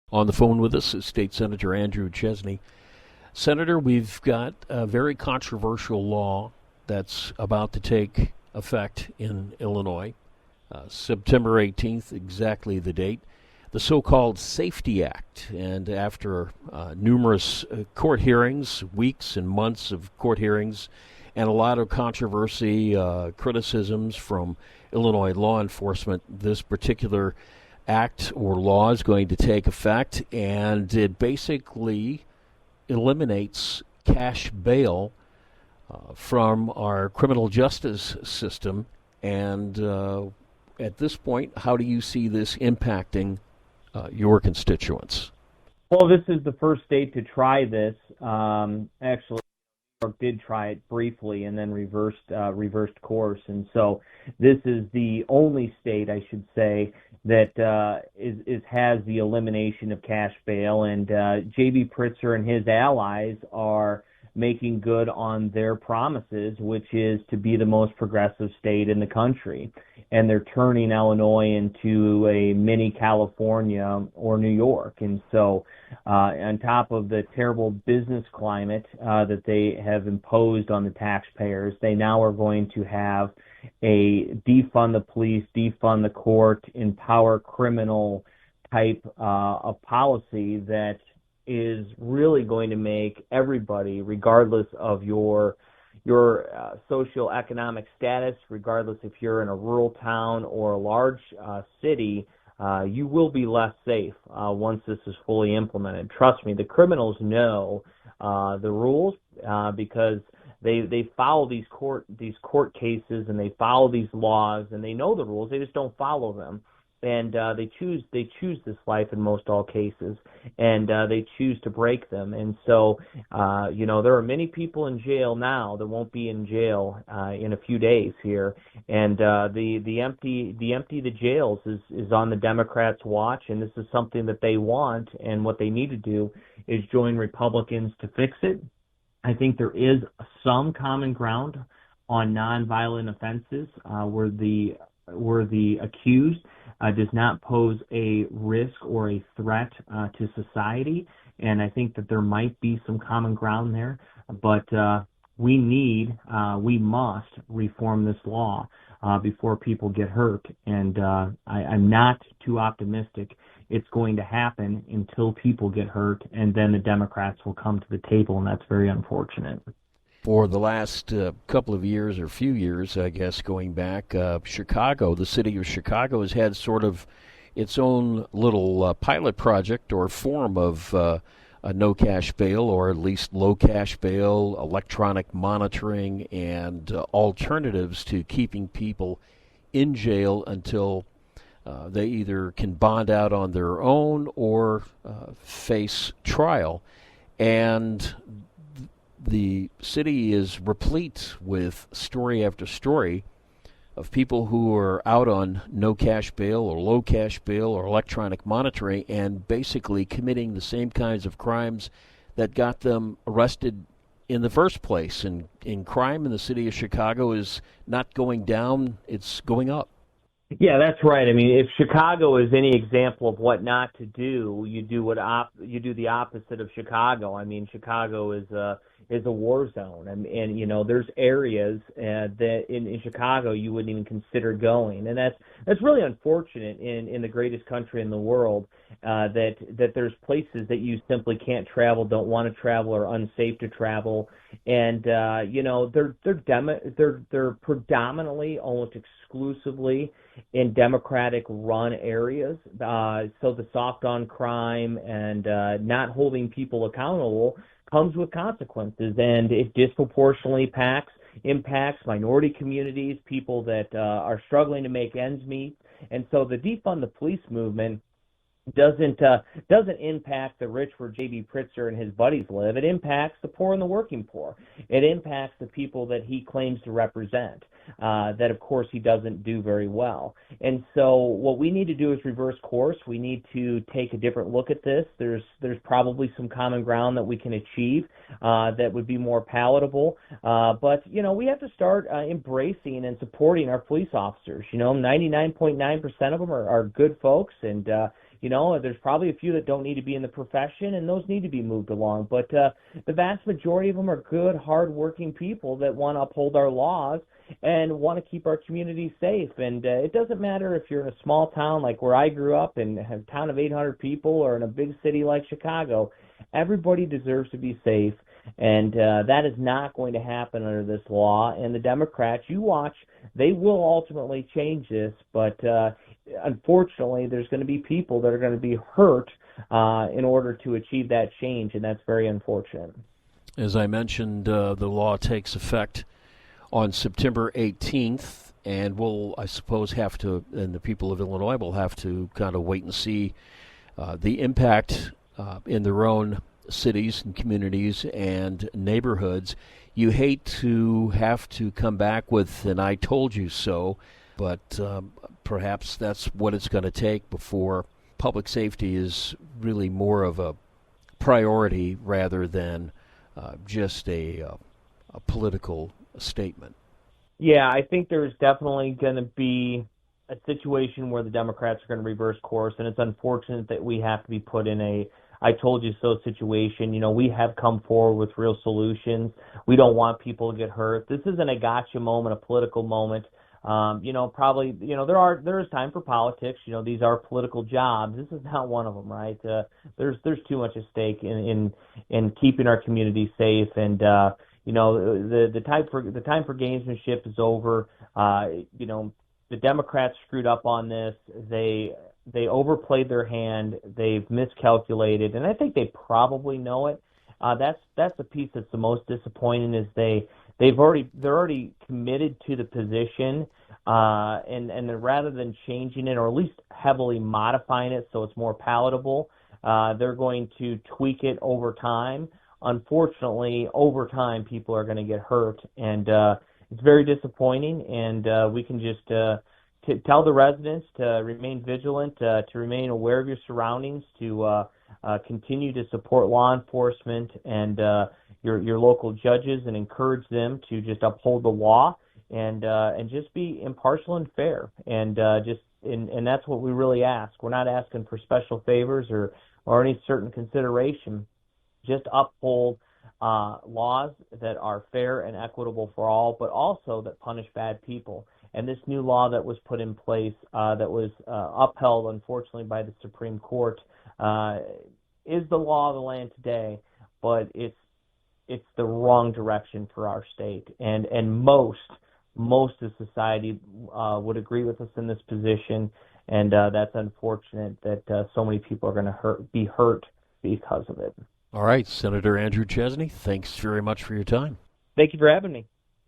On the phone with us is State Senator Andrew Chesney. Senator, we've got a very controversial law that's about to take effect in Illinois. September 18th, exactly the date. The so-called Safety Act. And after numerous court hearings, weeks and months of court hearings, and a lot of controversy, criticisms from Illinois law enforcement, this particular act or law is going to take effect, and it basically eliminates cash bail from our criminal justice system. And at this point, how do you see this impacting your constituents? Well, this is the first state to try this. Actually, New York did try it briefly and then reversed course, and so this is the only state, I should say, that has the elimination of cash bail. And J.B. Pritzker and his allies are making good on their promises, which is to be the most progressive state in the country. And they're turning Illinois into a mini California or New York. And so on top of the terrible business climate that they have imposed on the taxpayers, they now are going to have a defund the police, defund the court, empower criminal type of policy that is really going to make everybody, regardless of your socioeconomic status, regardless if you're in a rural town or a large city, you will be less safe once this is fully implemented. Trust me, the criminals know the rules because they follow these court cases, and they follow these laws, and they know the rules. They just don't follow them. And they choose this life in most all cases, and they choose to break them. And so, there are many people in jail now that won't be in jail in a few days here. And the empty the jails is on the Democrats' watch, and this is something that they want. And what they need to do is join Republicans to fix it. I think there is some common ground on nonviolent offenses where the accused does not pose a risk or a threat to society, and I think that there might be some common ground there. But we must reform this law before people get hurt, and I'm not too optimistic it's going to happen until people get hurt, and then the Democrats will come to the table, and that's very unfortunate. For the last couple of years or few years, I guess, going back, Chicago, the city of Chicago has had sort of its own little pilot project or form of a no cash bail, or at least low cash bail, electronic monitoring, and alternatives to keeping people in jail until they either can bond out on their own or face trial. And the city is replete with story after story of people who are out on no cash bail or low cash bail or electronic monitoring and basically committing the same kinds of crimes that got them arrested in the first place. And crime in the city of Chicago is not going down, it's going up. Yeah, that's right. I mean, if Chicago is any example of what not to do, you do the opposite of Chicago. I mean, Chicago is a war zone, and there's areas that in Chicago you wouldn't even consider going, and that's really unfortunate in the greatest country in the world, that there's places that you simply can't travel, don't want to travel, or unsafe to travel, and they're predominantly, almost exclusively, in Democratic-run areas. So the soft on crime and not holding people accountable comes with consequences, and it disproportionately impacts minority communities, people that are struggling to make ends meet. And so the defund the police movement doesn't impact the rich where J.B. Pritzker and his buddies live. It impacts the poor and the working poor. It impacts the people that he claims to represent, that, of course, he doesn't do very well. And so what we need to do is reverse course. We need to take a different look at this. There's probably some common ground that we can achieve that would be more palatable. But we have to start embracing and supporting our police officers. 99.9% of them are good folks, and there's probably a few that don't need to be in the profession, and those need to be moved along. But the vast majority of them are good, hard-working people that want to uphold our laws and want to keep our community safe. And it doesn't matter if you're in a small town like where I grew up in a town of 800 people or in a big city like Chicago. Everybody deserves to be safe, and that is not going to happen under this law. And the Democrats, you watch, they will ultimately change this, but unfortunately, there's going to be people that are going to be hurt in order to achieve that change, and that's very unfortunate. As I mentioned, the law takes effect on September 18th, and we'll, I suppose, and the people of Illinois will have to kind of wait and see the impact in their own cities and communities and neighborhoods. You hate to have to come back with an "I told you so," but perhaps that's what it's going to take before public safety is really more of a priority rather than just a political statement. Yeah, I think there's definitely going to be a situation where the Democrats are going to reverse course, and it's unfortunate that we have to be put in a "I told you so" situation. We have come forward with real solutions. We don't want people to get hurt. This isn't a gotcha moment, a political moment. Probably, there is time for politics. These are political jobs. This is not one of them, right? There's too much at stake in keeping our community safe, and the time for gamesmanship is over. The Democrats screwed up on this. They overplayed their hand. They've miscalculated, and I think they probably know it. That's the piece that's the most disappointing is they're already committed to the position, and rather than changing it or at least heavily modifying it so it's more palatable, they're going to tweak it over time. Unfortunately, over time, people are going to get hurt, and it's very disappointing. And we can just tell the residents to remain vigilant, to remain aware of your surroundings, to continue to support law enforcement and your local judges, and encourage them to just uphold the law and just be impartial and fair. And that's what we really ask. We're not asking for special favors or any certain consideration. Just uphold laws that are fair and equitable for all, but also that punish bad people. And this new law that was put in place, that was upheld, unfortunately, by the Supreme Court, is the law of the land today, but it's the wrong direction for our state. And most of society would agree with us in this position, and that's unfortunate that so many people are going to be hurt because of it. All right, Senator Andrew Chesney, thanks very much for your time. Thank you for having me.